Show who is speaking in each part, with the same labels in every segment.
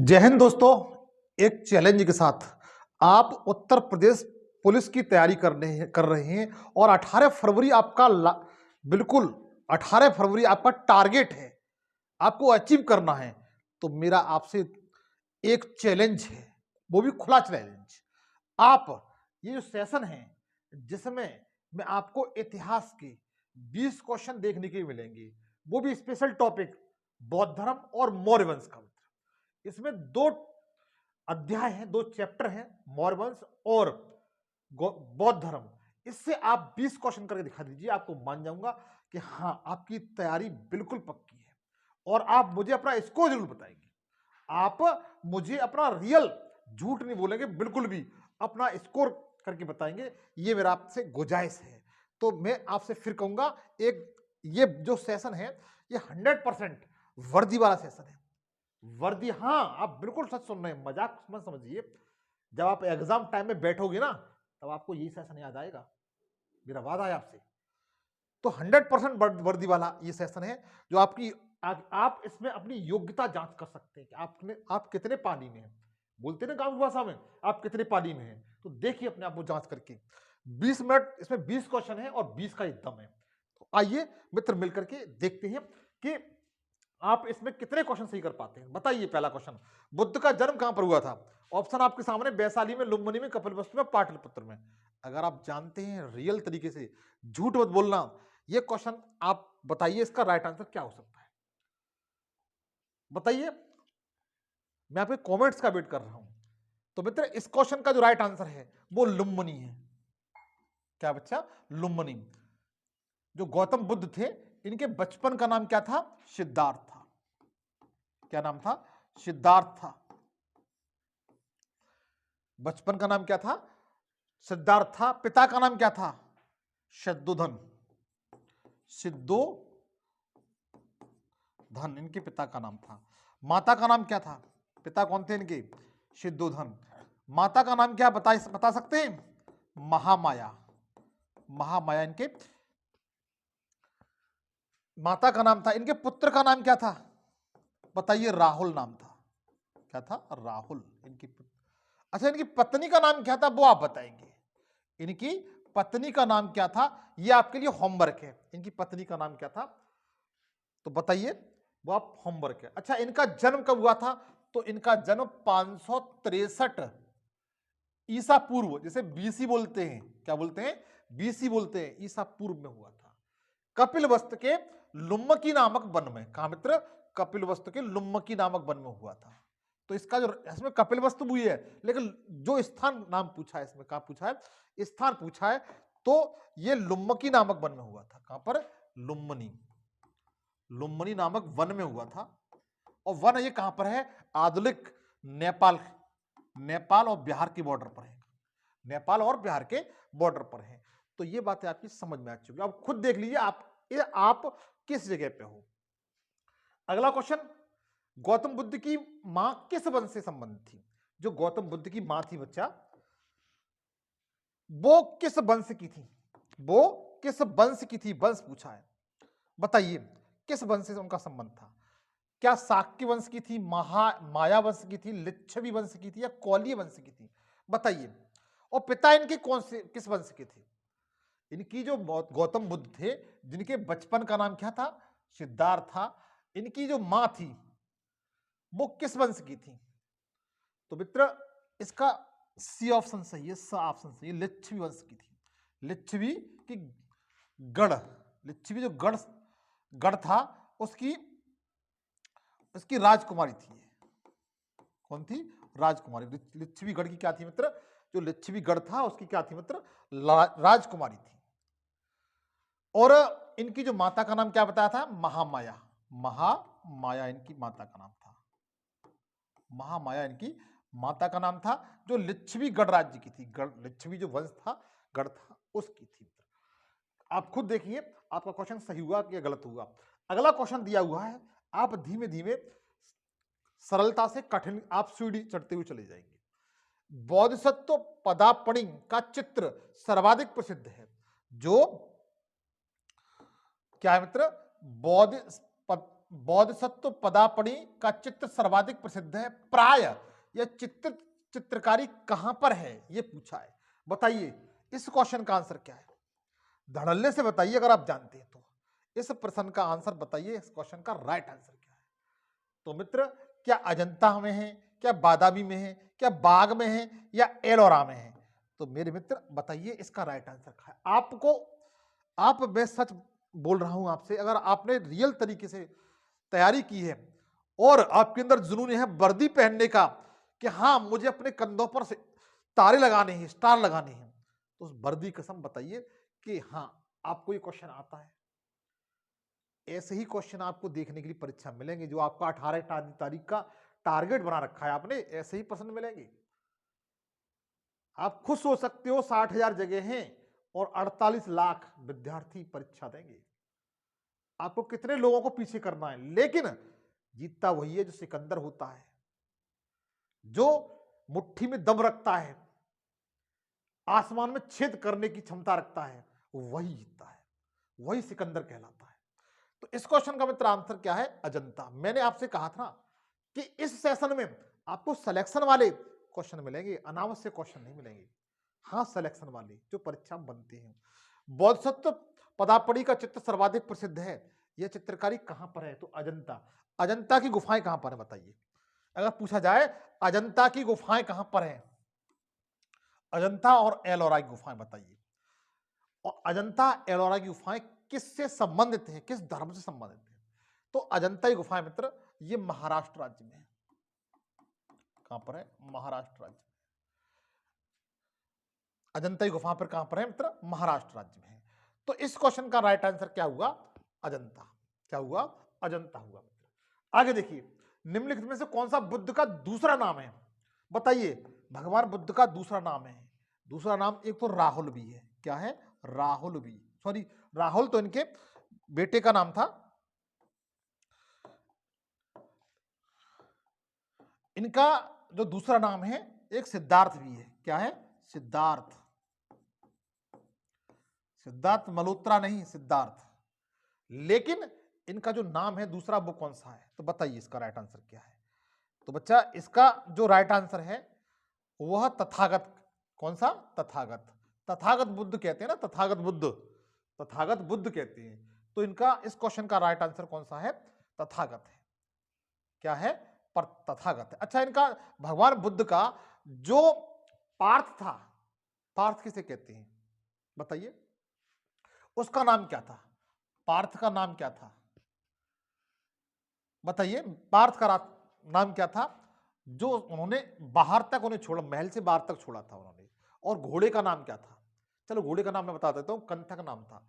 Speaker 1: जय हिंद दोस्तों। एक चैलेंज के साथ आप उत्तर प्रदेश पुलिस की तैयारी कर रहे हैं और 18 फरवरी आपका बिल्कुल 18 फरवरी आपका टारगेट है, आपको अचीव करना है। तो मेरा आपसे एक चैलेंज है, वो भी खुला चैलेंज। आप ये जो सेशन है जिसमें मैं आपको इतिहास के 20 क्वेश्चन देखने के मिलेंगे, वो भी स्पेशल टॉपिक बौद्ध धर्म और मौर्य वंश का। इसमें दो अध्याय हैं, दो चैप्टर हैं, मौर्य वंश और बौद्ध धर्म। इससे आप 20 क्वेश्चन करके दिखा दीजिए, आपको मान जाऊंगा कि हाँ आपकी तैयारी बिल्कुल पक्की है। और आप मुझे अपना स्कोर जरूर बताएंगे, आप मुझे अपना रियल, झूठ नहीं बोलेंगे बिल्कुल भी, अपना स्कोर करके बताएंगे। ये मेरा आपसे गुजारिश है। तो मैं आपसे फिर कहूंगा, एक ये जो सेशन है ये 100% वर्दी वाला सेशन है। वर्दी, हाँ आप बिल्कुल सच सुन रहे हैं, मजाक मत समझिए। जब आप एग्जाम टाइम में बैठोगे ना तब आपको यही सेशन याद आएगा, मेरा वादा है आपसे। तो 100% वर्दी वाला ये सेशन है जो आपकी आप इसमें अपनी योग्यता जांच कर सकते हैं कि आप कितने पानी में हैं। बोलते ना गांव की भाषा में, आप कितने पानी में हैं। तो देखिए अपने आप को जांच करके। 20 मिनट इसमें 20 क्वेश्चन है और 20 का एकदम है। तो आइए मित्र मिलकर के देखते हैं कि आप इसमें कितने क्वेश्चन सही कर पाते हैं। बताइए पहला क्वेश्चन, बुद्ध का जन्म कहां पर हुआ था? ऑप्शन आपके सामने, वैशाली में, लुम्बिनी में, कपिलवस्तु में, पाटलिपुत्र में। अगर आप जानते हैं रियल तरीके से, झूठ मत बोलना। ये क्वेश्चन आप बताइए, इसका राइट आंसर क्या हो सकता है, बताइए। मैं आपके कमेंट्स का वेट कर रहा हूं। तो मित्र इस क्वेश्चन का जो राइट आंसर है वो लुम्बिनी है। क्या बच्चा? लुम्बिनी। जो गौतम बुद्ध थे, इनके बचपन का नाम क्या था? सिद्धार्थ था। क्या नाम था? सिद्धार्थ था। बचपन का नाम क्या था? सिद्धार्थ था। पिता का नाम क्या था? शत्रुधन। सिद्धोधन इनके पिता का नाम था। माता का नाम क्या था? पिता कौन थे इनके? सिद्धोधन। माता का नाम क्या बता सकते हैं? महामाया। महामाया इनके माता का नाम था। इनके पुत्र का नाम क्या था? बताइए। राहुल नाम था। क्या था? राहुल इनकी। अच्छा, इनकी पत्नी का नाम क्या था वो आप बताएंगे। इनकी पत्नी का नाम क्या था? ये आपके लिए होमवर्क है। इनकी पत्नी का नाम क्या था तो बताइए, वो आप होमवर्क है। अच्छा, इनका जन्म कब हुआ था? तो इनका जन्म 563 ईसा पूर्व, जैसे बीसी बोलते हैं, क्या बोलते हैं? बीसी बोलते हैं, ईसा पूर्व में हुआ था। कपिलवस्तु के लुम्मकी नामक वन में। कहा मित्र? कपिलवस्तु के लुम्मकी नामक वन में हुआ था। तो इसका जो इसमें कपिलवस्तु हुई है, लेकिन जो स्थान नाम पूछा है, इसमें कहा पूछा है? स्थान पूछा है। तो ये लुम्मकी नामक वन में हुआ था। कहां पर? लुम्मनी। लुम्मनी नामक वन में हुआ था। और वन ये कहां पर है? आधुनिक नेपाल, नेपाल और बिहार के बॉर्डर पर है। नेपाल और बिहार के बॉर्डर पर है। तो ये बातें आपकी समझ में आ चुकी है। अब खुद देख लीजिए आप किस जगह पे हो। अगला क्वेश्चन, गौतम बुद्ध की मां किस वंश से संबंधित थी? जो गौतम बुद्ध की मां थी बच्चा, वो किस वंश की थी? वो किस वंश की थी? वंश पूछा है, बताइए किस वंश से उनका संबंध था। क्या शाक्य वंश की थी, माया वंश की थी, लिच्छवी वंश की थी, या कौलीय वंश की थी? बताइए। और पिता इनके कौन से, किस वंश के थे? इनकी जो गौतम बुद्ध थे, जिनके बचपन का नाम क्या था? सिद्धार्थ था। इनकी जो मां थी वो किस वंश की थी? तो मित्र इसका सी ऑप्शन सही है, स ऑप्शन सही है, लिच्छवी वंश की थी। लिच्छवी की गढ़, लिच्छवी जो गढ़ था उसकी राजकुमारी थी। कौन थी? राजकुमारी। लिच्छवी गढ़ की क्या थी मित्र? जो लिच्छवी गढ़ था उसकी क्या थी मित्र? राजकुमारी थी। और इनकी जो माता का नाम क्या बताया था? महामाया। महामाया इनकी माता का नाम था। महामाया इनकी माता का नाम था, जो लिच्छवी गढ़ राज्य की थी। लिच्छवी जो वंश था, गढ़ था, उसकी थी। आप खुद देखिए आपका क्वेश्चन सही हुआ कि गलत हुआ। अगला क्वेश्चन दिया हुआ है, आप धीमे धीमे सरलता से कठिन आप सीढ़ी चढ़ते हुए चले जाएंगे। बोधिसत्व पदार्पणी का चित्र सर्वाधिक प्रसिद्ध है। जो क्या है मित्र? बोधिसत्व पदापणि का चित्र सर्वाधिक प्रसिद्ध है, प्राय यह चित्रकारी कहां पर है, यह पूछा है। बताइए इस क्वेश्चन का आंसर क्या है, धड़ल्ले से बताइए अगर आप जानते हैं तो। इस प्रश्न का आंसर बताइए, इस क्वेश्चन का राइट आंसर क्या है। तो मित्र, क्या अजंता में है, क्या बादामी में है, क्या बाग में है, या एलोरा में है? तो मेरे मित्र बताइए इसका राइट आंसर क्या है। मैं सच बोल रहा हूं आपसे, अगर आपने रियल तरीके से तैयारी की है और आपके अंदर जुनून है वर्दी पहनने का कि हाँ मुझे अपने कंधों पर से तारे लगाने हैं, स्टार लगाने हैं, तो उस वर्दी कसम बताइए कि हाँ आपको ये क्वेश्चन आता है। ऐसे ही क्वेश्चन आपको देखने के लिए परीक्षा में मिलेंगे, जो आपका 18 तारीख का टारगेट बना रखा है आपने, ऐसे ही प्रश्न मिलेंगे। आप खुद सोच सकते हो 60,000 जगह हैं और 48 लाख विद्यार्थी परीक्षा देंगे। आपको कितने लोगों को पीछे करना है, लेकिन जीतता वही है जो सिकंदर होता है, जो मुट्ठी में दम रखता है, आसमान में छेद करने की क्षमता रखता है, वही जीतता है, वही सिकंदर कहलाता है। तो इस क्वेश्चन का मित्र आंसर क्या है, अजंता। मैंने आपसे कहा था कि इस सेशन में आपको सिलेक्शन वाले क्वेश्चन मिलेंगे, अनावश्यक क्वेश्चन नहीं मिलेंगे। हाँ सिलेक्शन वाले जो परीक्षा में बनते हैं। बोधिसत्व पदापणि का चित्र सर्वाधिक प्रसिद्ध है, यह चित्रकारी कहां पर है? तो अजंता। अजंता की गुफाएं कहां पर है बताइए, अगर पूछा जाए अजंता की गुफाएं कहां पर है, अजंता और एलोरा की गुफाएं बताइए। और अजंता एलोरा की गुफाएं किससे संबंधित हैं, किस धर्म से संबंधित हैं? तो अजंता की गुफाएं मित्र ये महाराष्ट्र राज्य में है। कहां पर है? महाराष्ट्र राज्य। अजंता की गुफा पर कहां पर है मित्र? महाराष्ट्र राज्य में है। तो इस क्वेश्चन का राइट आंसर क्या हुआ? अजंता। क्या हुआ? अजंता हुआ। आगे देखिए, निम्नलिखित में से कौन सा बुद्ध का दूसरा नाम है? बताइए, भगवान बुद्ध का दूसरा नाम है। दूसरा नाम एक तो राहुल भी है। क्या है? राहुल भी। सॉरी, राहुल तो इनके बेटे का नाम था। इनका जो दूसरा नाम है एक सिद्धार्थ भी है। क्या है? सिद्धार्थ। सिद्धार्थ मल्होत्रा नहीं, सिद्धार्थ। लेकिन इनका जो नाम है दूसरा वो कौन सा है? तो बताइए इसका राइट आंसर क्या है? तो बच्चा इसका जो राइट आंसर है वह तथागत। कौन सा? तथागत। तथागत बुद्ध कहते हैं ना, तथागत बुद्ध, तथागत बुद्ध कहते हैं। तो इनका इस क्वेश्चन का राइट आंसर कौन सा है? तथागत है। क्या है? पर तथागत है। अच्छा, इनका भगवान बुद्ध का जो पार्थ था, पार्थ किसे कहते हैं बताइए? उसका नाम क्या था? पार्थ का नाम क्या था बताइए? पार्थ का नाम क्या था जो उन्होंने बाहर तक उन्हें छोड़ा, महल से बाहर तक छोड़ा था उन्होंने? और घोड़े का नाम क्या था? चलो घोड़े का नाम मैं बता देता हूं, कंथक नाम था।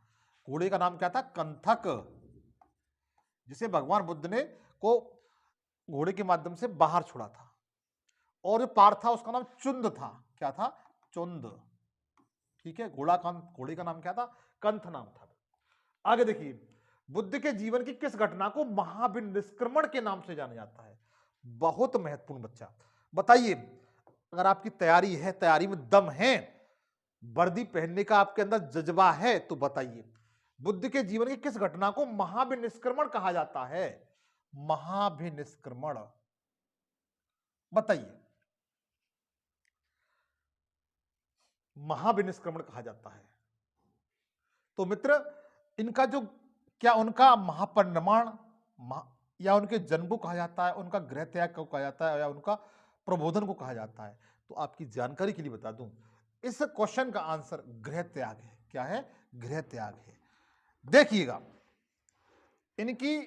Speaker 1: घोड़े का नाम क्या था? कंथक, जिसे भगवान बुद्ध ने को घोड़े के माध्यम से बाहर छोड़ा था। और जो पार्थ था उसका नाम चुंद था। क्या था? चुंद। ठीक है, घोड़े का नाम क्या था? कंथ नाम था। आगे देखिए, बुद्ध के जीवन की किस घटना को महाविनिष्क्रमण के नाम से जाना जाता है? बहुत महत्वपूर्ण बच्चा, बताइए। अगर आपकी तैयारी है, तैयारी में दम है, वर्दी पहनने का आपके अंदर जज्बा है, तो बताइए बुद्ध के जीवन की किस घटना को महाविनिष्क्रमण कहा जाता है? महाविनिष्क्रमण बताइए। महाविनिष्क्रमण कहा जाता है। तो मित्र इनका जो क्या उनका महापरिनिर्वाण या उनके जन्म को कहा जाता है, उनका गृह त्याग को कहा जाता है, या उनका प्रबोधन को कहा जाता है? तो आपकी जानकारी के लिए बता दूं, इस क्वेश्चन का आंसर गृह त्याग है। क्या है? गृह त्याग है। देखिएगा, इनकी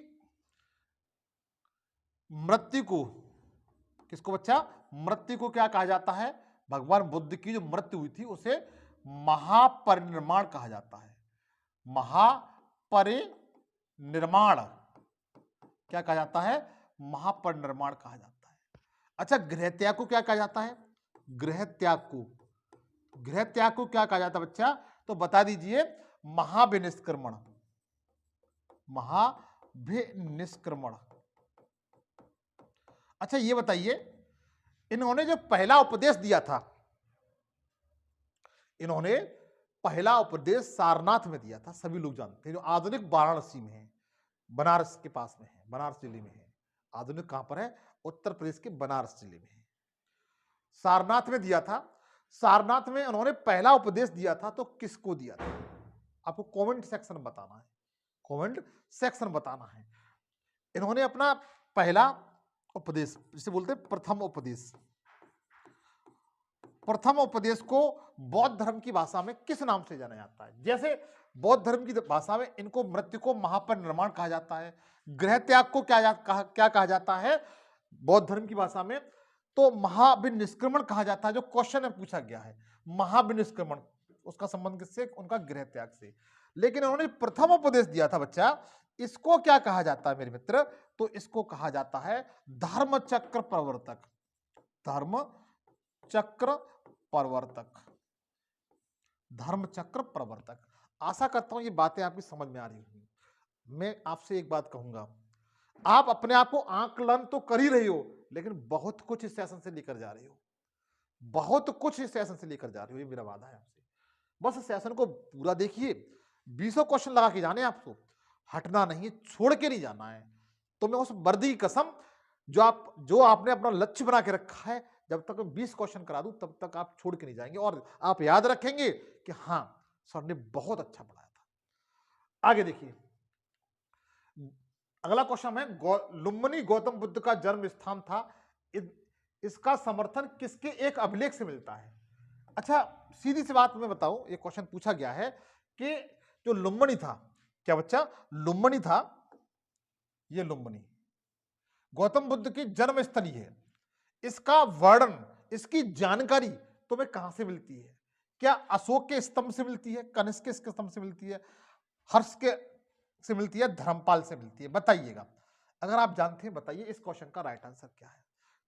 Speaker 1: मृत्यु को, किसको बच्चा? मृत्यु को क्या कहा जाता है? भगवान बुद्ध की जो मृत्यु हुई थी उसे महापरिनिर्वाण कहा जाता है। महापरिनिर्वाण क्या कहा जाता है? महापरिनिर्वाण कहा जाता है। अच्छा, गृह त्याग को क्या कहा जाता है? गृह त्याग को, गृह त्याग को क्या कहा जाता है बच्चा? तो बता दीजिए। महाविनिष्क्रमण। महाविनिष्क्रमण। अच्छा ये बताइए, इन्होंने जो पहला उपदेश दिया था, इन्होंने पहला उपदेश सारनाथ में दिया था, सभी लोग जानते हैं, जो आधुनिक वाराणसी में है। बनारस के पास में है, बनारस जिले में है। आधुनिक कहां पर है? उत्तर प्रदेश के बनारस जिले में है। सारनाथ में दिया था। सारनाथ में उन्होंने पहला उपदेश दिया था तो किसको दिया था? आपको कमेंट सेक्शन बताना है, कमेंट सेक्शन बताना है। इन्होंने अपना पहला उपदेश, जिसे बोलते हैं प्रथम उपदेश, प्रथम उपदेश को बौद्ध धर्म की भाषा में किस नाम से जाना जाता है? जैसे बौद्ध धर्म की भाषा में इनको मृत्यु को महापरिनिर्वाण कहा जाता है, गृह त्याग को क्या कहा जाता है बौद्ध धर्म की भाषा में? तो महाविनिष्क्रमण कहा जाता है। जो क्वेश्चन में पूछा गया है महाविनिष्क्रमण, उसका संबंध किससे? उनका गृह त्याग से। लेकिन उन्होंने प्रथम उपदेश दिया था बच्चा, इसको क्या कहा जाता है मेरे मित्र? तो इसको कहा जाता है धर्म चक्र प्रवर्तक, धर्म चक्र प्रवर्तक, धर्म चक्र प्रवर्तक। आशा करता हूं ये बातें आपकी समझ में आ रही होंगी। मैं आपसे एक बात कहूंगा, आप अपने आप को आकलन तो कर ही रही हो, लेकिन बहुत कुछ इस सेशन से लेकर जा रही हो, बहुत कुछ इस सेशन से लेकर जा रही हो, ये मेरा वादा है आपसे। बस इस सेशन को पूरा देखिए, 20 क्वेश्चन लगा के जाने आपको, हटना नहीं, छोड़ के नहीं जाना है। तो मैं उस वर्दी की कसम, जो आपने अपना लक्ष्य बना के रखा है, जब तक मैं 20 क्वेश्चन करा दूं तब तक आप छोड़ के नहीं जाएंगे और आप याद रखेंगे कि हाँ सर ने बहुत अच्छा पढ़ाया था। आगे देखिए, अगला क्वेश्चन है लुम्बिनी गौतम बुद्ध का जन्म स्थान था, इसका समर्थन किसके एक अभिलेख से मिलता है? अच्छा, सीधी सी बात मैं बताऊं, ये क्वेश्चन पूछा गया है कि जो लुम्बिनी था, क्या बच्चा लुम्बिनी था, ये लुम्बिनी गौतम बुद्ध की जन्म स्थली है, इसका वर्णन, इसकी जानकारी तुम्हें कहां से मिलती है? क्या अशोक के स्तंभ से मिलती है, कनिष्क के स्तंभ से मिलती है, हर्ष के से मिलती है, धर्मपाल से मिलती है? बताइएगा, अगर आप जानते हैं बताइए इस क्वेश्चन का राइट आंसर क्या है।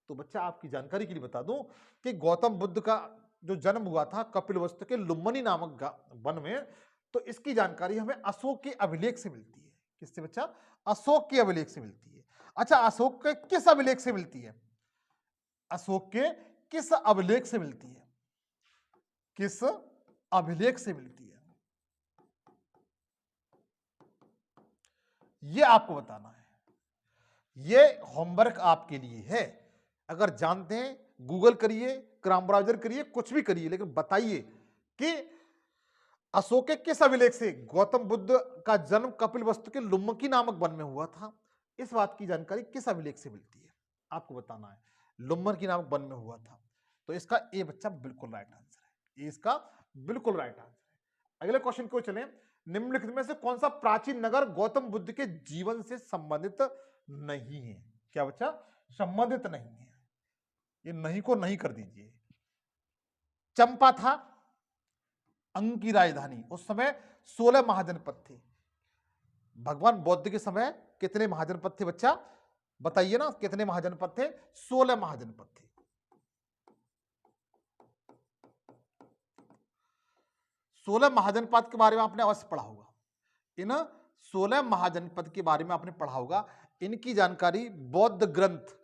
Speaker 1: तो बच्चा आपकी जानकारी के लिए बता दूं कि गौतम बुद्ध का जो जन्म हुआ था कपिलवस्तु के लुम्बिनी नामक वन में, तो इसकी जानकारी हमें अशोक के अभिलेख से मिलती है। किससे बच्चा? अशोक के अभिलेख से मिलती है। अच्छा, अशोक के किस अभिलेख से मिलती है? अशोक के किस अभिलेख से मिलती है? किस अभिलेख से मिलती है, यह आपको बताना है। यह होमवर्क आपके लिए है। अगर जानते हैं गूगल करिए, क्रोम ब्राउजर करिए, कुछ भी करिए, लेकिन बताइए कि अशोक के किस अभिलेख से गौतम बुद्ध का जन्म कपिलवस्तु के लुम्बिनी नामक वन में हुआ था, इस बात की जानकारी किस अभिलेख से मिलती है आपको बताना है। लुम्बिनी नामक वन में हुआ था, तो इसका ए बच्चा बिल्कुल राइट आंसर है, इसका बिल्कुल राइट आंसर है। अगले क्वेश्चन को चलें, निम्नलिखित में से कौन सा प्राचीन नगर गौतम बुद्ध के जीवन से संबंधित नहीं है? क्या बच्चा? संबंधित नहीं है, ये नहीं को नहीं कर दीजिए। चंपा था अंग की राजधानी, उस समय 16 महाजनपद थे। भगवान बौद्ध के समय कितने महाजनपद थे बच्चा? बताइए ना, कितने महाजनपद थे? 16 महाजनपद थे। 16 महाजनपद के बारे में आपने अवश्य पढ़ा होगा। इन 16 महाजनपद के बारे में आपने पढ़ा होगा। इनकी जानकारी बौद्ध ग्रंथ,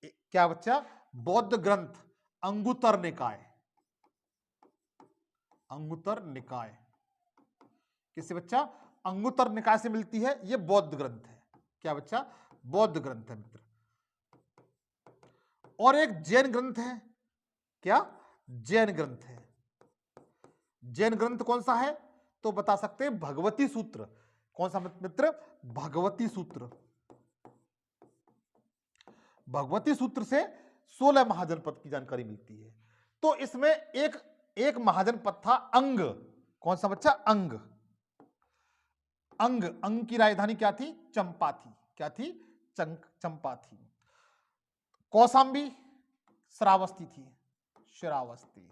Speaker 1: क्या बच्चा? बौद्ध ग्रंथ अंगुत्तर निकाय, अंगुत्तर निकाय, किससे बच्चा? अंगुत्तर निकाय से मिलती है। यह बौद्ध ग्रंथ है। क्या बच्चा? बौद्ध ग्रंथ है मित्र। और एक जैन ग्रंथ है। क्या? जैन ग्रंथ है। जैन ग्रंथ कौन सा है? तो बता सकते हैं भगवती सूत्र। कौन सा मित्र? भगवती सूत्र। भगवती सूत्र से 16 महाजनपद की जानकारी मिलती है। तो इसमें एक महाजनपद था अंग। कौन सा बच्चा? अंग। अंग की राजधानी क्या थी? चंपा थी। क्या थी? चंपा थी। कौशांबी श्रावस्ती थी, श्रावस्ती।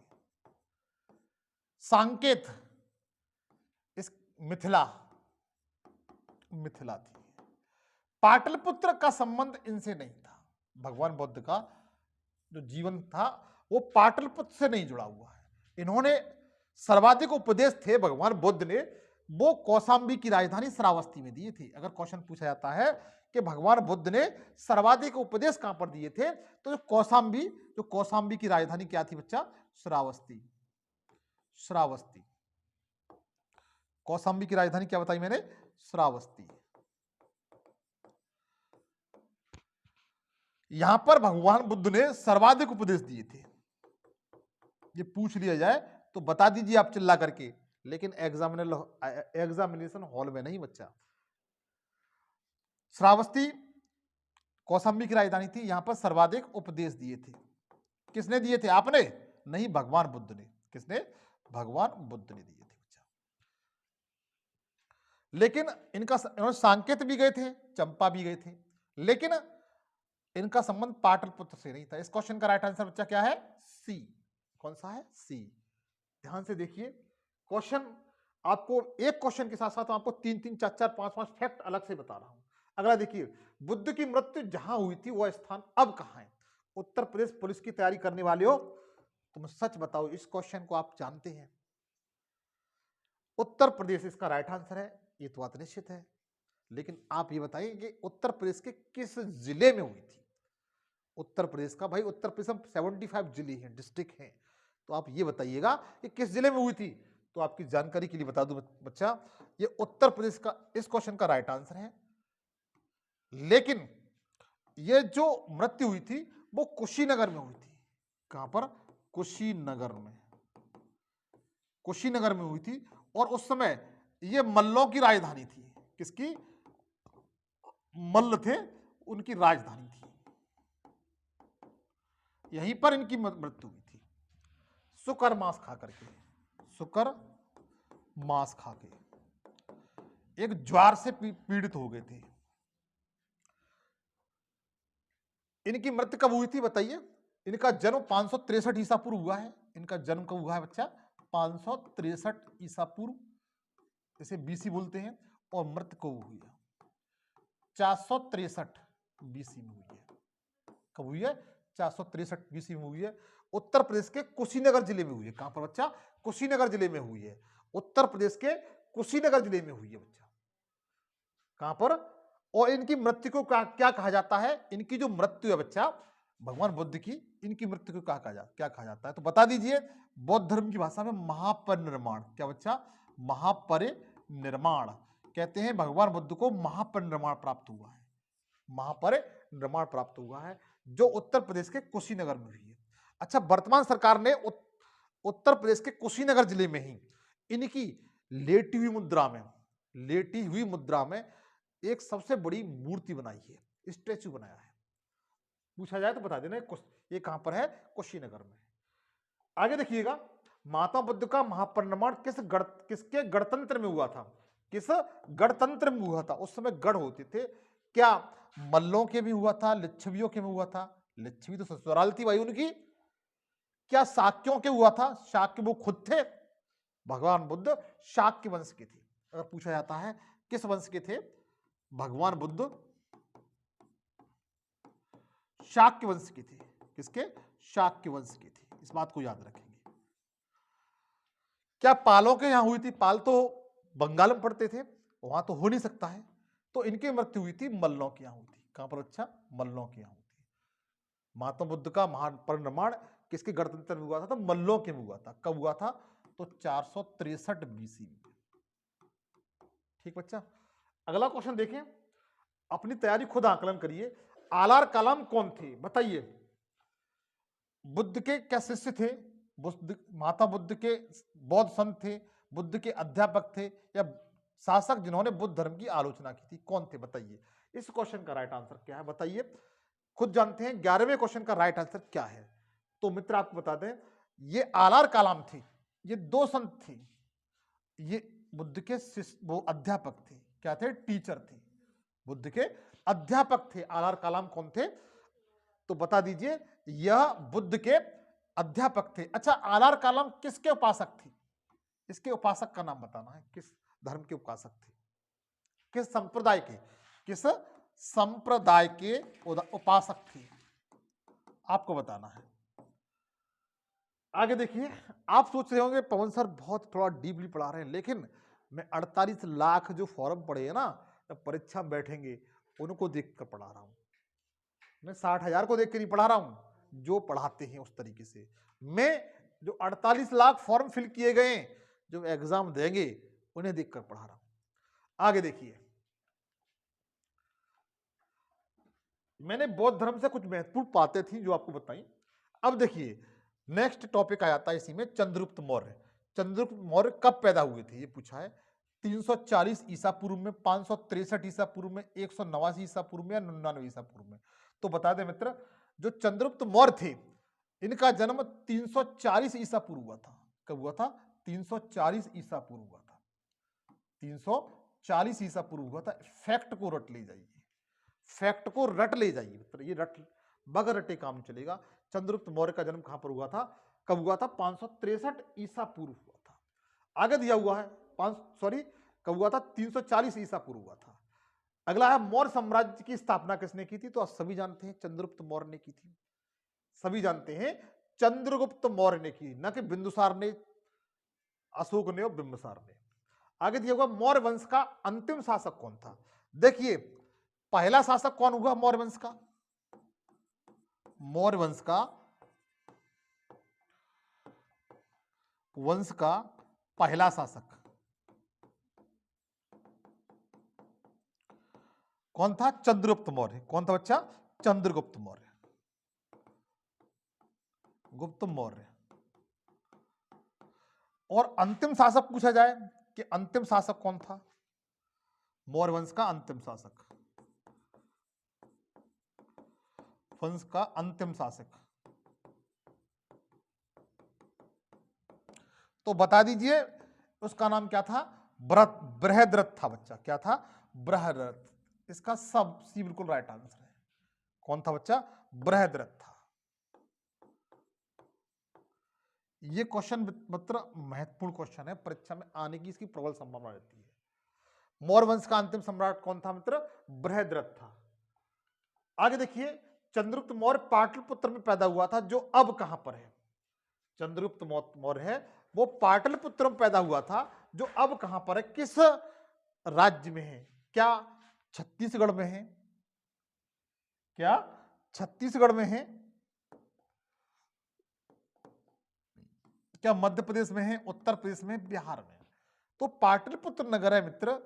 Speaker 1: सांकेत इस मिथिला थी। पाटलिपुत्र का संबंध इनसे नहीं था। भगवान बुद्ध का जो जीवन था वो पाटलिपुत्र से नहीं जुड़ा हुआ है। इन्होंने सर्वाधिक उपदेश थे भगवान बुद्ध ने, वो कौशांबी की राजधानी श्रावस्ती में दिए थे। अगर क्वेश्चन पूछा जाता है कि भगवान बुद्ध ने सर्वाधिक उपदेश कहां पर दिए थे, तो जो कौशांबी की राजधानी क्या थी बच्चा? श्रावस्ती। श्रावस्ती। कौशांबी की राजधानी क्या बताई मैंने? श्रावस्ती। यहां पर भगवान बुद्ध ने सर्वाधिक उपदेश दिए थे। ये पूछ लिया जाए तो बता दीजिए आप चिल्ला करके, लेकिन एग्जामिनेशन हॉल में नहीं बच्चा। श्रावस्ती कौशाम्बी की राजधानी थी, यहां पर सर्वाधिक उपदेश दिए थे। किसने दिए थे? आपने नहीं, भगवान बुद्ध ने। किसने? भगवान बुद्ध ने दिए थे बच्चा। लेकिन इनका सांकेत भी गए थे, चंपा भी गए थे, लेकिन इनका संबंध पाटलिपुत्र से नहीं था। इस क्वेश्चन का राइट आंसर बच्चा क्या है? सी। कौन सा है? सी। ध्यान से देखिए क्वेश्चन, आपको एक क्वेश्चन के साथ साथ आपको 3-3, 4-4, 5-5 फैक्ट अलग से बता रहा हूं। अगला देखिए, बुद्ध की मृत्यु जहां हुई थी वह स्थान अब कहां है? उत्तर प्रदेश पुलिस की तैयारी करने वाले हो तुम सच बताओ, इस क्वेश्चन को आप जानते हैं? उत्तर प्रदेश इसका राइट आंसर है, ये तो बात निश्चित है। लेकिन आप ये बताइए कि उत्तर प्रदेश के किस जिले में हुई थी? उत्तर प्रदेश का, भाई उत्तर प्रदेश में 75 जिले हैं, डिस्ट्रिक्ट हैं, तो आप ये बताइएगा कि किस जिले में हुई थी। तो आपकी जानकारी के लिए बता दूं बच्चा, ये उत्तर प्रदेश का इस क्वेश्चन का राइट आंसर है। लेकिन ये जो मृत्यु हुई थी वो कुशीनगर में हुई थी। कहां पर? कुशीनगर में। कुशीनगर में हुई थी, और उस समय ये मल्लों की राजधानी थी। किसकी? मल्ल थे, उनकी राजधानी थी। यहीं पर इनकी मृत्यु हुई थी, सुकर मांस खा करके। सुकर मांस खा के एक ज्वार से पीड़ित हो गए थे। इनकी मृत्यु कब हुई थी बताइए? इनका जन्म 563 ईसा पूर्व हुआ है। इनका जन्म कब हुआ है बच्चा? 563 ईसा पूर्व, इसे बीसी बोलते हैं। और मृत्यु कब हुई है? 463 बीसी में हुई है। कब हुई है? 463 बीसी में हुई है। उत्तर प्रदेश के कुशीनगर जिले में हुई है। कहां पर बच्चा? कुशीनगर जिले में हुई है। उत्तर प्रदेश के कुशीनगर जिले में हुई है बच्चा। कहां पर? और इनकी मृत्यु को क्या कहा जाता है? इनकी जो मृत्यु है बच्चा, भगवान बुद्ध की, इनकी मृत्यु को क्या कहा जाता है? तो बता दीजिए। बौद्ध धर्म की भाषा में महापरिनिर्वाण। क्या बच्चा? महापरिनिर्वाण कहते हैं। भगवान बुद्ध को महापरिनिर्वाण प्राप्त हुआ है। महापरिनिर्वाण प्राप्त हुआ है, जो उत्तर प्रदेश के कुशीनगर में हुई है। अच्छा, वर्तमान सरकार ने उत्तर प्रदेश के कुशीनगर जिले में ही इनकी लेटी हुई मुद्रा में एक सबसे बड़ी मूर्ति बनाई है, स्टैचू बनाया है। पूछा जाए तो बता देना ये कहां पर है? कुशीनगर में। आगे देखिएगा, महात्मा बुद्ध का महापरिनिर्वाण किसके गणतंत्र में हुआ था? किस गणतंत्र में हुआ था? उस समय गढ़ होते थे। क्या मल्लों के भी हुआ था? लिच्छवियों के में हुआ था? लिच्छवी तो ससुराल थी भाई उनकी। क्या शाक्यों के हुआ था? शाक्य वो खुद थे। भगवान बुद्ध शाक्य वंश के थे। अगर पूछा जाता है किस वंश के थे भगवान बुद्ध? शाक्य वंश के थे। किसके? शाक्य वंश के थे। इस बात को याद रखेंगे। क्या पालों के यहां हुई थी? पाल तो बंगाल में पड़ते थे, वहां तो हो नहीं सकता है। तो इनकी मृत्यु हुई थी मल्लों के यहां हुई थी। कहां पर? अच्छा, मल्लों के यहां हुई थी। महात्मा बुद्ध का महापरिनिर्वाण किसके गणतंत्र में हुआ था? तो मल्लों के में हुआ था। कब हुआ था? तो 463 बीसी में। ठीक बच्चा। अगला क्वेश्चन देखें, अपनी तैयारी खुद आकलन करिए। आलार कलाम कौन थे बताइए? बुद्ध के क्या शिष्य थे? महात्मा बुद्ध के बौद्ध संत थे? बुद्ध के अध्यापक थे? या शासक जिन्होंने बुद्ध धर्म की आलोचना की थी? कौन थे बताइए? इस क्वेश्चन का राइट आंसर क्या है बताइए? खुद जानते हैं 11वें क्वेश्चन का राइट आंसर क्या है। तो मित्र आपको बता दें, ये आलार कलाम थे। ये दो संत थे। ये बुद्ध के वो अध्यापक थे। क्या थे? टीचर थे। बुद्ध के अध्यापक थे। आलार कलाम कौन थे? तो बता दीजिए, यह बुद्ध के अध्यापक थे। अच्छा, आलार कलाम किसके उपासक थे? इसके उपासक का नाम बताना है। किस धर्म के उपासक थे? किस संप्रदाय के? किस संप्रदाय के उपासक थे? आपको बताना है। आगे देखिए, आप सोच रहे होंगे पवन सर बहुत थोड़ा डीपली पढ़ा रहे हैं, लेकिन मैं 48 लाख जो फॉर्म पढ़े हैं ना, जब परीक्षा में बैठेंगे उनको देखकर पढ़ा रहा हूं। मैं 60,000 को देख के नहीं पढ़ा रहा हूं, जो पढ़ाते हैं उस तरीके से। मैं जो 48 लाख फॉर्म फिल किए गए, जो एग्जाम देंगे, उन्हें देखकर पढ़ा रहा हूं। आगे देखिए, मैंने बौद्ध धर्म से कुछ महत्वपूर्ण बातें थी जो आपको बताई। अब देखिए नेक्स्ट टॉपिक आ जाता है इसी में, चंद्रगुप्त मौर्य। चंद्रगुप्त मौर्य कब पैदा हुए थे ये पूछा है। 340 ईसा पूर्व में, 563 ईसा पूर्व में, 189 ईसा पूर्व में या 99 ईसा पूर्व में। तो बता दें मित्र, जो चंद्रगुप्त मौर्य थे इनका जन्म 340 ईसा पूर्व हुआ था। कब हुआ था? 340 ईसा पूर्व हुआ था। 340 ईसा पूर्व हुआ था। फैक्ट को रट ले जाइए, फैक्ट को रट ले जाइए मित्र, ये रट बगैर रटे काम चलेगा। चंद्रगुप्त मौर्य का जन्म कहां पर हुआ था? कब हुआ था? 563 ईसा पूर्व हुआ था। आगे दिया हुआ है कब हुआ था? 340 ईसा पूर्व हुआ था। अगला है मौर्य साम्राज्य की स्थापना किसने की थी? तो आप सभी जानते हैं चंद्रगुप्त मौर्य ने की थी। सभी जानते हैं चंद्रगुप्त मौर्य ने की, ना कि बिंदुसार ने, अशोक ने और बिंबिसार ने। आगे दिया हुआ मौर्य वंश का अंतिम शासक कौन था? देखिए पहला शासक कौन हुआ मौर्य वंश का? मौर्य वंश का पहला शासक कौन था? चंद्रगुप्त मौर्य। कौन था बच्चा? चंद्रगुप्त मौर्य। गुप्त मौर्य। और अंतिम शासक पूछा जाए कि अंतिम शासक कौन था मौर्य वंश का? अंतिम शासक, वंश का अंतिम शासक तो बता दीजिए, उसका नाम क्या था? बृहद्रथ था बच्चा। क्या था? बृहद्रथ। इसका सब सी बिल्कुल राइट आंसर है। कौन था बच्चा? बृहद्रथ था। ये क्वेश्चन मित्र महत्वपूर्ण क्वेश्चन है, परीक्षा में आने की इसकी प्रबल संभावना रहती है। मौर्य वंश का अंतिम सम्राट कौन था मित्र? बृहद्रथ था। आगे देखिए, चंद्रगुप्त मौर्य पाटलिपुत्र में पैदा हुआ था, जो अब कहां पर है? चंद्रगुप्त मौर्य है वो पाटलिपुत्र में पैदा हुआ था, जो अब कहां पर है? किस राज्य में है? क्या छत्तीसगढ़ में है? क्या छत्तीसगढ़ में है? क्या मध्य प्रदेश में है? उत्तर प्रदेश में? बिहार में? तो पाटलिपुत्र नगर है मित्र,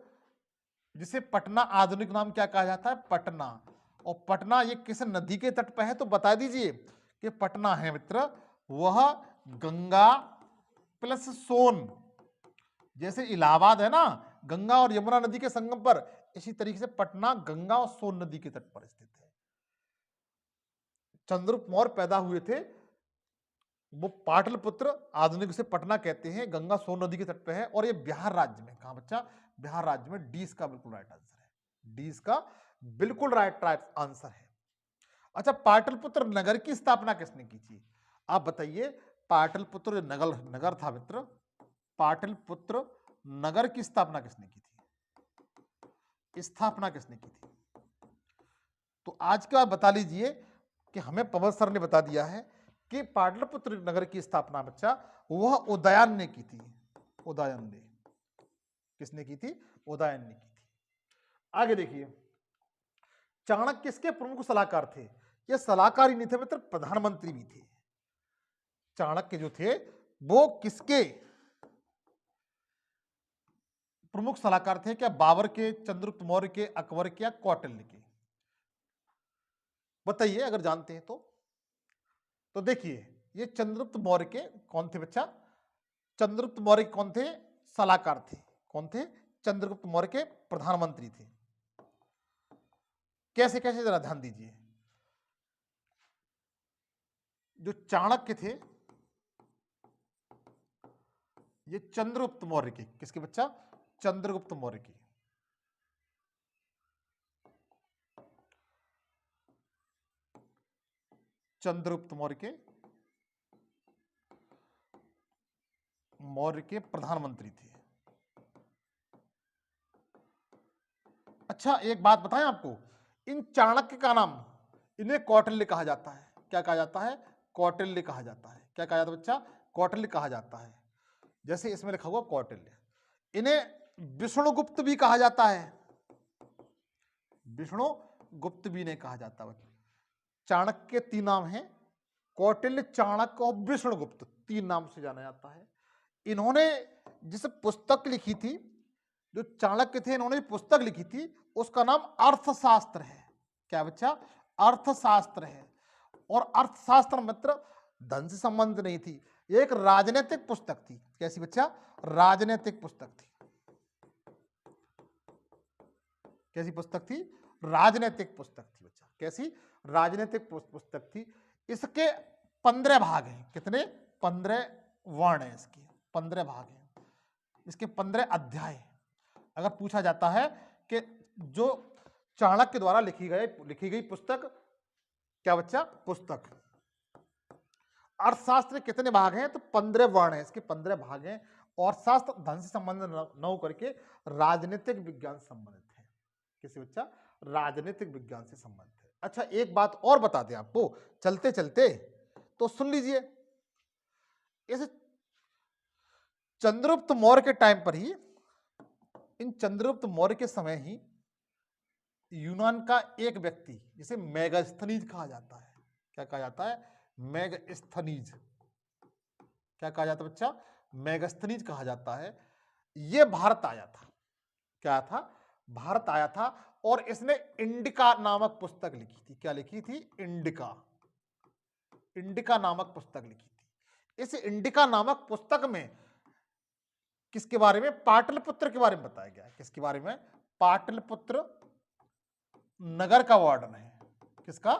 Speaker 1: जिसे पटना आधुनिक नाम क्या कहा जाता है? पटना। और पटना ये किस नदी के तट पर है? तो बता दीजिए कि पटना है मित्र वह गंगा प्लस सोन, जैसे इलाहाबाद है ना गंगा और यमुना नदी के संगम पर, इसी तरीके से पटना गंगा और सोन नदी के तट पर स्थित है। चंद्रगुप्त मौर्य पैदा हुए थे वो पाटलिपुत्र, आधुनिक से पटना कहते हैं, गंगा सोन नदी के तट पे है, और ये बिहार राज्य में। कहां बच्चा? बिहार राज्य में। डी इसका बिल्कुल राइट आंसर है। डी इसका बिल्कुल राइट आंसर है। अच्छा, पाटलिपुत्र नगर की स्थापना किसने की थी? आप बताइए, पाटलिपुत्र नगर था मित्र, पाटलिपुत्र नगर की स्थापना किसने की थी? स्थापना किसने की थी? तो आज के बाद बता लीजिए कि हमें पवन सर ने बता दिया है कि पाटलिपुत्र नगर की स्थापना बच्चा वह उदयन ने की थी। उदयन ने। किसने की थी? उदयन ने की थी। आगे देखिए, चाणक्य किसके प्रमुख सलाहकार थे? ये सलाहकार ही नहीं थे मित्र, प्रधानमंत्री भी थे। चाणक्य जो थे वो किसके प्रमुख सलाहकार थे? क्या बाबर के, चंद्रगुप्त मौर्य के, अकबर के या कौटिल्य के? बताइए अगर जानते हैं तो देखिए, ये चंद्रगुप्त मौर्य के कौन थे बच्चा? चंद्रगुप्त मौर्य कौन थे? सलाहकार थे। कौन थे? चंद्रगुप्त मौर्य के प्रधानमंत्री थे। कैसे कैसे जरा ध्यान दीजिए। जो चाणक्य थे ये चंद्रगुप्त मौर्य के, किसके बच्चा? चंद्रगुप्त मौर्य के। चंद्रगुप्त मौर्य के प्रधानमंत्री थे। अच्छा एक बात बताएं आपको, इन चाणक्य का नाम, इन्हें कौटिल्य कहा जाता है। क्या कहा जाता है? कौटिल्य कहा जाता है। क्या कहा जाता है बच्चा? कौटिल्य कहा जाता है। जैसे इसमें लिखा हुआ कौटिल्य। इन्हें विष्णुगुप्त भी कहा जाता है। विष्णुगुप्त भी नहीं कहा जाता बच्चा। चाणक्य के 3 नाम हैं, कौटिल्य, चाणक्य और विष्णुगुप्त, 3 नाम से जाना जाता है। इन्होंने जिस पुस्तक लिखी थी, जो चाणक्य थे इन्होंने पुस्तक लिखी थी, उसका नाम अर्थशास्त्र है। क्या बच्चा? अर्थशास्त्र है। और अर्थशास्त्र मित्र धन से संबंध नहीं थी, ये एक राजनीतिक पुस्तक थी। कैसी बच्चा? राजनीतिक पुस्तक थी। कैसी पुस्तक थी? राजनीतिक पुस्तक थी बच्चा। कैसी? राजनीतिक पुस्तक थी। इसके 15 भाग हैं। कितने? 15 वर्ण हैं इसके, 15 भाग हैं इसके, 15 अध्याय हैं। अगर पूछा जाता है कि जो चाणक्य द्वारा लिखी गई पुस्तक, क्या बच्चा? पुस्तक। अर्थशास्त्र कितने भाग हैं? तो 15 वर्ण हैं इसके, 15 भाग हैं। और शास्त्र धन से संबंधित न हो करके राजनीतिक विज्ञान से संबंधित है। किसी बच्चा? राजनीतिक विज्ञान से संबंधित है। अच्छा, एक बात और बता दें आपको चलते चलते, तो सुन लीजिए। इस चंद्रगुप्त मौर्य के टाइम पर ही, इन चंद्रगुप्त मौर्य के समय ही यूनान का एक व्यक्ति, जिसे मेगास्थनीज कहा जाता है। क्या कहा जाता है? मेगास्थनीज। क्या कहा जाता है बच्चा? मेगास्थनीज कहा जाता है। यह भारत आया था। क्या था? भारत आया था। और इसने इंडिका नामक पुस्तक लिखी थी। क्या लिखी थी? इंडिका। इंडिका नामक पुस्तक लिखी थी। इस इंडिका नामक पुस्तक में किसके बारे में? पाटलिपुत्र के बारे में बताया गया है। किसके बारे में? पाटलिपुत्र नगर का वर्णन है। किसका?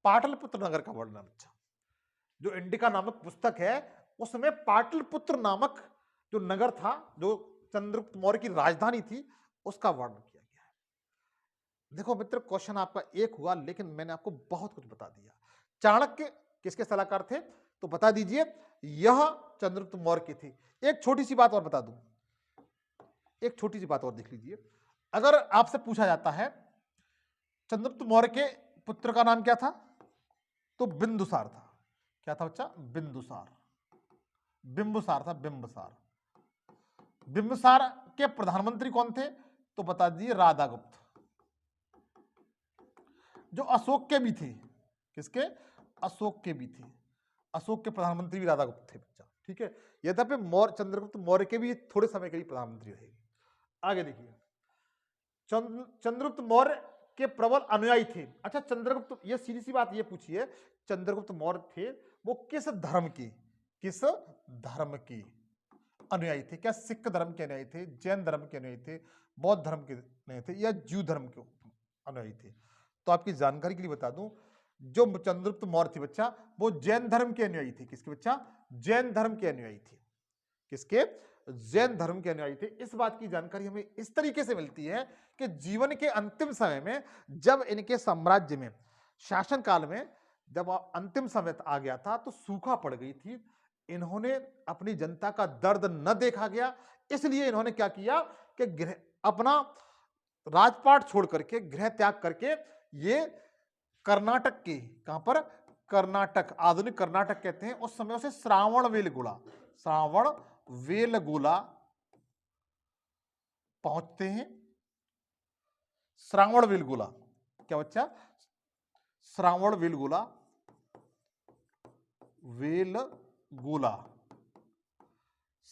Speaker 1: पाटलिपुत्र नगर का वर्णन। अच्छा, जो इंडिका नामक पुस्तक है उसमें पाटलिपुत्र नामक जो नगर था, जो चंद्रगुप्त मौर्य की राजधानी थी, उसका वर्णन किया गया है। देखो मित्र, क्वेश्चन आपका एक हुआ, लेकिन मैंने आपको बहुत कुछ बता दिया। चाणक्य किसके सलाहकार थे? तो बता दीजिए, यह चंद्रगुप्त मौर्य की थी। एक छोटी सी बात और बता दूं, एक छोटी सी बात और देख लीजिए। अगर आपसे पूछा जाता है चंद्रगुप्त मौर्य के पुत्र का नाम क्या था, तो बिंदुसार था। क्या था बच्चा? बिंदुसार। बिंबुसार था, बिंबुसार। बिंबुसार के प्रधानमंत्री कौन थे? तो बता दीजिए, राधागुप्त, जो अशोक के भी थे। किसके? अशोक के भी थे। अशोक के प्रधानमंत्री भी राधागुप्त थे बच्चा। ठीक है, यद्यपि चंद्रगुप्त मौर्य के भी थोड़े समय के लिए प्रधानमंत्री रहे। आगे देखिए, चंद्रगुप्त मौर्य के प्रबल अनुयायी थे। अच्छा, चंद्रगुप्त, ये सीधी सी बात ये पूछिए, चंद्रगुप्त मौर्य थे वो किस धर्म के? किस धर्म के अनुयायी थे? क्या सिख धर्म के अनुयायी थे, जैन धर्म के अनुयायी थे, बौद्ध धर्म के अनुयायी थे, या जूद धर्म के अनुयायी थे? तो आपकी जानकारी के लिए बता दूं, जो चंद्रगुप्त मौर्य थे बच्चा, वो जैन धर्म के अनुयायी थे। किसके बच्चा? जैन धर्म के अनुयायी थे। किसके? जैन धर्म के अनुयायी थे। इस बात की जानकारी हमें इस तरीके से मिलती है कि जीवन के अंतिम समय में, जब इनके साम्राज्य में, शासन काल में, जब अंतिम समय आ गया था, तो सूखा पड़ गई थी। इन्होंने अपनी जनता का दर्द न देखा गया, इसलिए इन्होंने क्या किया कि अपना राजपाट छोड़ करके, गृह त्याग करके, ये कर्नाटक के, कहां पर? कर्नाटक, आधुनिक कर्नाटक कहते हैं उस समय, उसे श्रावणबेलगोला, श्रावणबेलगोला पहुंचते हैं। श्रावणबेलगोला, क्या बच्चा? श्रावणबेलगोला, वेलगोला,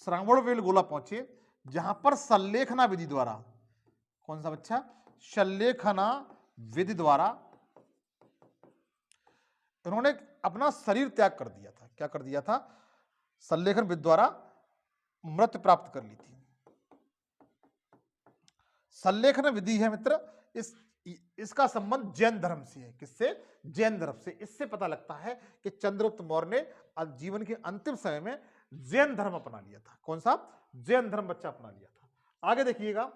Speaker 1: श्रावणबेलगोला पहुंचे, जहां पर सल्लेखना विधि द्वारा, कौन सा बच्चा? सल्लेखना विधि द्वारा इन्होंने अपना शरीर त्याग कर दिया था। क्या कर दिया था? सल्लेखन विधि द्वारा मृत्यु प्राप्त कर ली थी। सल्लेखन विधि है मित्र, इसका संबंध जैन धर्म से है। किससे? जैन धर्म से। इससे पता लगता है कि चंद्रगुप्त मौर्य ने जीवन के अंतिम समय में जैन धर्म अपना लिया था। कौन सा? जैन धर्म बच्चा अपना लिया था। आगे देखिएगा,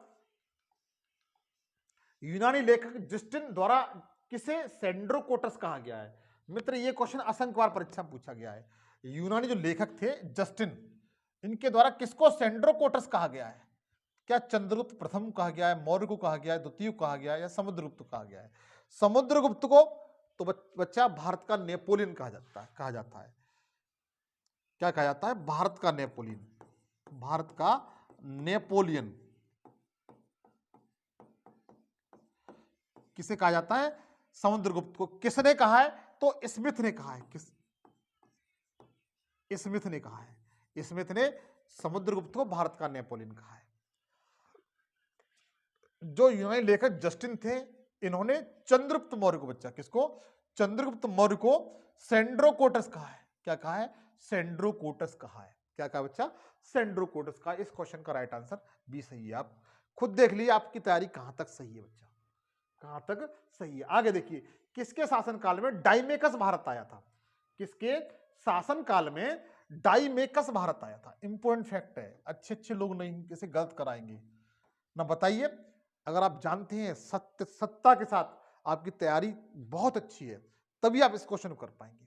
Speaker 1: यूनानी लेखक जस्टिन द्वारा किसे सेंड्रोकोटस कहा गया है? मित्र, यह क्वेश्चन असंख्य बार परीक्षा में पूछा गया है। यूनानी जो लेखक थे जस्टिन, इनके द्वारा किसको सेंड्रोकोटस कहा गया है? क्या चंद्रगुप्त प्रथम कहा गया है, मौर्य को कहा गया है, द्वितीय को कहा गया है, या समुद्रगुप्त को कहा गया है? समुद्रगुप्त को तो बच्चा भारत का नेपोलियन कहा जाता है। क्या कहा जाता है? भारत का नेपोलियन। भारत का नेपोलियन किसे कहा जाता है? समुद्रगुप्त को। किसने कहा है? तो स्मिथ ने कहा है। स्मिथ ने कहा है। स्मिथ ने समुद्रगुप्त को भारत का नेपोलियन कहा है। जो यूनानी लेखक जस्टिन थे, इन्होंने चंद्रगुप्त मौर्य को, बच्चा किसको? चंद्रगुप्त मौर्य को सेंड्रोकोटस कहा है। क्या कहा है? सेंड्रोकोटस कहा है। क्या कहा बच्चा? सेंड्रोकोटस कहा। इस क्वेश्चन का राइट आंसर बी सही है। आप खुद देख लीजिए आपकी तैयारी कहां तक सही है बच्चा, कहां तक सही है। आगे देखिए, किसके शासनकाल में डाइमेकस भारत आया था? किसके शासनकाल में डाइमेकस भारत आया था? इंपॉर्टेंट फैक्ट है, अच्छे अच्छे लोग नहीं किसे गलत कराएंगे ना। बताइए, अगर आप जानते हैं सत्य सत्ता के साथ आपकी तैयारी बहुत अच्छी है, तभी आप इस क्वेश्चन को कर पाएंगे।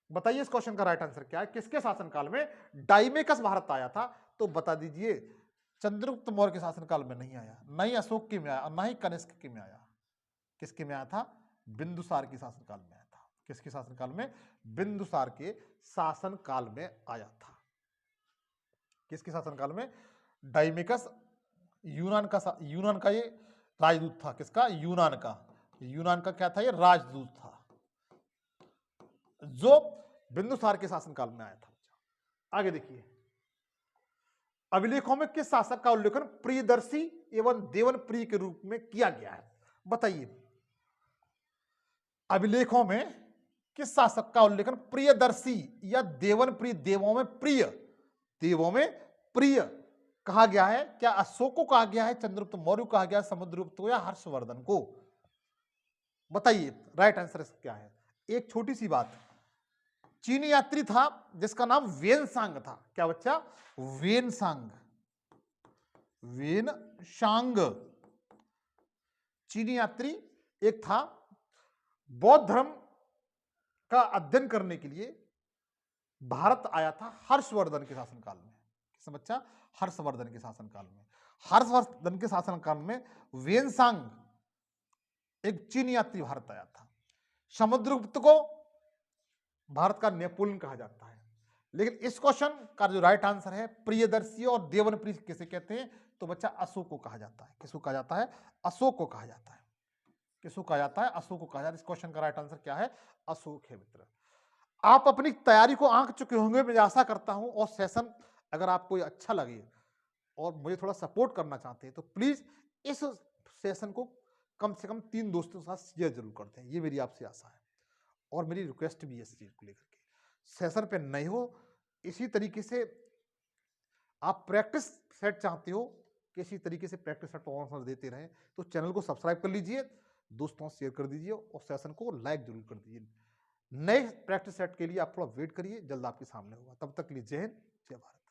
Speaker 1: बताइए इस क्वेश्चन का राइट आंसर क्या है? किसके शासनकाल में डाइमेकस भारत आया था? तो बता दीजिए, चंद्रगुप्त मौर्य के शासनकाल में नहीं आया, न ही अशोक के में आया और न ही कनिष्क के में आया। किसके में आया था? बिंदुसार के शासनकाल में आया था। किसके शासनकाल में? बिंदुसार के शासनकाल में आया था। किसके शासनकाल में? डाइमेकस यूनान का ये राजदूत था। किसका? यूनान का क्या था? ये राजदूत था जो बिंदुसार के शासनकाल में आया था। आगे देखिए, अभिलेखों में किस शासक का उल्लेखन प्रियदर्शी एवं देवन प्रिय के रूप में किया गया है? बताइए, अभिलेखों में किस शासक का उल्लेखन प्रियदर्शी या देवन प्रिय, देवों में प्रिय कहा गया है? क्या अशोक को कहा गया है, चंद्रगुप्त मौर्य को कहा गया है, समुद्रगुप्त को या हर्षवर्धन को? बताइए राइट आंसर क्या है। एक छोटी सी बात, चीनी यात्री था जिसका नाम वेनसांग था। क्या बच्चा? वेनसांग। चीनी यात्री एक था, बौद्ध धर्म का अध्ययन करने के लिए भारत आया था हर्षवर्धन के शासनकाल में। किस बच्चा? हर्षवर्धन के शासनकाल में। हर्षवर्धन के शासनकाल में वेनसांग एक चीनी यात्री भारत आया था। समुद्रगुप्त को भारत का नेपोलियन कहा जाता है। लेकिन इस क्वेश्चन का जो राइट आंसर है, प्रियदर्शी और देवन प्रिय किसे कहते हैं? तो बच्चा अशोक को कहा जाता है। किसको कहा जाता है? अशोक को कहा जाता है। किसको कहा जाता है? अशोक को कहा जाता है। इस क्वेश्चन का राइट आंसर क्या है? अशोक है मित्र। आप अपनी तैयारी को आंक चुके होंगे, मैं आशा करता हूं। और सेशन अगर आपको अच्छा लगे और मुझे थोड़ा सपोर्ट करना चाहते हैं तो प्लीज इस सेशन को कम से कम 3 दोस्तों के साथ शेयर जरूर करते हैं। ये मेरी आपसे आशा है और मेरी रिक्वेस्ट भी है इस चीज को लेकर के। सेशन पे नए हो, इसी तरीके से आप प्रैक्टिस सेट चाहते हो कि इसी तरीके से प्रैक्टिस सेट परफॉर्मेंस देते रहें, तो चैनल को सब्सक्राइब कर लीजिए, दोस्तों शेयर कर दीजिए और सेशन को लाइक जरूर कर दीजिए। नए प्रैक्टिस सेट के लिए आप थोड़ा वेट करिए, जल्द आपके सामने होगा। तब तक के लिए जय हिंद, जय भारत।